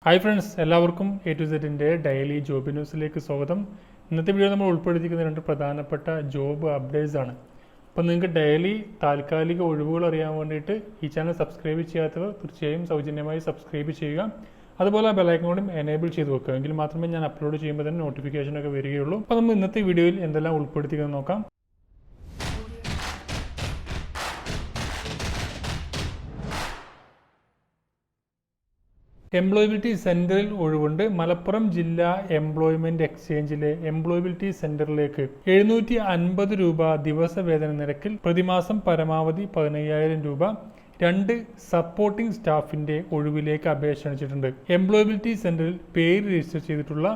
Hi friends, എല്ലാവർക്കും A2Z daily job ന്യൂസിലേക്ക് സ്വാഗതം. ഇന്നത്തെ വീഡിയോ നമ്മൾ ഉൾപ്പെടുത്തിക്കുന്ന രണ്ട് പ്രധാനപ്പെട്ട ജോബ് അപ്ഡേറ്റ്സ് ആണ്. അപ്പോൾ നിങ്ങൾക്ക് ഡെയിലി താൽക്കാലിക ഒഴിവുകൾ അറിയാൻ വേണ്ടിയിട്ട് ഈ ചാനൽ സബ്സ്ക്രൈബ് ചെയ്യാത്തവർ തീർച്ചയായും സൗജന്യമായി സബ്സ്ക്രൈബ് ചെയ്യുക. അതുപോലെ ബെല്ലൈക്കൺ കൂടി എനേബിൾ ചെയ്ത് വെക്കുക. എങ്കിൽ മാത്രമേ ഞാൻ അപ്ലോഡ് ചെയ്യുമ്പോൾ തന്നെ നോട്ടിഫിക്കേഷനൊക്കെ വരികയുള്ളൂ. അപ്പോൾ നമ്മൾ ഇന്നത്തെ വീഡിയോയിൽ എന്തെല്ലാം ഉൾപ്പെടുത്തിക്കുന്നത് നോക്കാം. എംപ്ലോയബിലിറ്റി സെന്ററിൽ ഒഴിവുണ്ട്. മലപ്പുറം ജില്ലാ എംപ്ലോയ്മെന്റ് എക്സ്ചേഞ്ചിലെ എംപ്ലോയബിലിറ്റി സെന്ററിലേക്ക് 750 രൂപ ദിവസവേതന നിരക്കിൽ പ്രതിമാസം പരമാവധി 15,000 രൂപ 2 സപ്പോർട്ടിംഗ് സ്റ്റാഫിന്റെ ഒഴിവിലേക്ക് അപേക്ഷ ക്ഷണിച്ചിട്ടുണ്ട്. എംപ്ലോയബിലിറ്റി സെന്ററിൽ പേര് രജിസ്റ്റർ ചെയ്തിട്ടുള്ള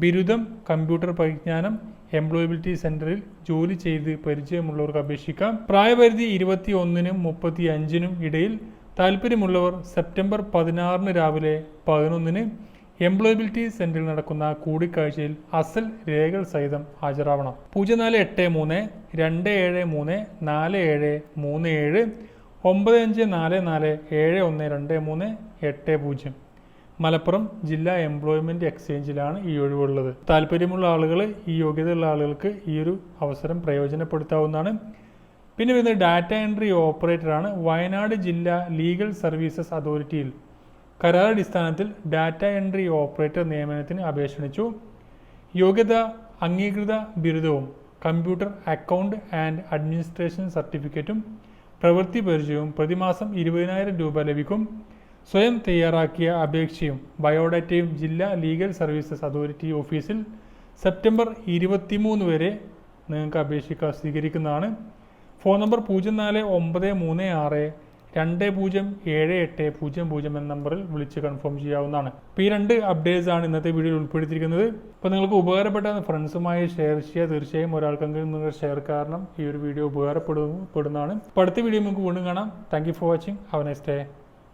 ബിരുദം, കമ്പ്യൂട്ടർ പരിജ്ഞാനം, എംപ്ലോയബിലിറ്റി സെന്ററിൽ ജോലി ചെയ്ത് പരിചയമുള്ളവർക്ക് അപേക്ഷിക്കാം. പ്രായപരിധി 21-നും 35-നും ഇടയിൽ. താല്പര്യമുള്ളവർ സെപ്റ്റംബർ 16 രാവിലെ 11 എംപ്ലോയബിലിറ്റി സെന്ററിൽ നടക്കുന്ന കൂടിക്കാഴ്ചയിൽ അസൽ രേഖകൾ സഹിതം ഹാജരാവണം. 0483 273 4737 9544 7123 80. മലപ്പുറം ജില്ലാ എംപ്ലോയ്മെന്റ് എക്സ്ചേഞ്ചിലാണ് ഈ ഒഴിവുള്ളത്. താല്പര്യമുള്ള ആളുകൾ, ഈ യോഗ്യതയുള്ള ആളുകൾക്ക് ഈ ഒരു അവസരം പ്രയോജനപ്പെടുത്താവുന്നതാണ്. പിന്നെ വരുന്നത് ഡാറ്റ എൻട്രി ഓപ്പറേറ്ററാണ്. വയനാട് ജില്ലാ ലീഗൽ സർവീസസ് അതോറിറ്റിയിൽ കരാറടിസ്ഥാനത്തിൽ ഡാറ്റ എൻട്രി ഓപ്പറേറ്റർ നിയമനത്തിന് അപേക്ഷ ക്ഷണിച്ചു. യോഗ്യത അംഗീകൃത ബിരുദവും കമ്പ്യൂട്ടർ അക്കൗണ്ട് ആൻഡ് അഡ്മിനിസ്ട്രേഷൻ സർട്ടിഫിക്കറ്റും പ്രവൃത്തി പരിചയവും. പ്രതിമാസം 20,000 രൂപ ലഭിക്കും. സ്വയം തയ്യാറാക്കിയ അപേക്ഷയും ബയോഡാറ്റയും ജില്ലാ ലീഗൽ സർവീസസ് അതോറിറ്റി ഓഫീസിൽ സെപ്റ്റംബർ 23 വരെ നിങ്ങൾക്ക് അപേക്ഷിക്കാൻ സ്വീകരിക്കുന്നതാണ്. ഫോൺ നമ്പർ 0493 207800 എന്ന നമ്പറിൽ വിളിച്ച് കൺഫേം ചെയ്യാവുന്നതാണ്. അപ്പോൾ ഈ രണ്ട് അപ്ഡേറ്റ്സ് ആണ് ഇന്നത്തെ വീഡിയോയിൽ ഉൾപ്പെടുത്തിയിരിക്കുന്നത്. അപ്പോൾ നിങ്ങൾക്ക് ഉപകാരപ്പെട്ട ഫ്രണ്ട്സുമായി ഷെയർ ചെയ്യുക. തീർച്ചയായും ഒരാൾക്കെങ്കിലും നിങ്ങൾ ഷെയർ കാരണം ഈ ഒരു വീഡിയോ ഉപകാരപ്പെടുന്നതാണ്. അപ്പോൾ അടുത്ത വീഡിയോ നമുക്ക് വീണ്ടും കാണാം. Thank you for watching. Have A nice day.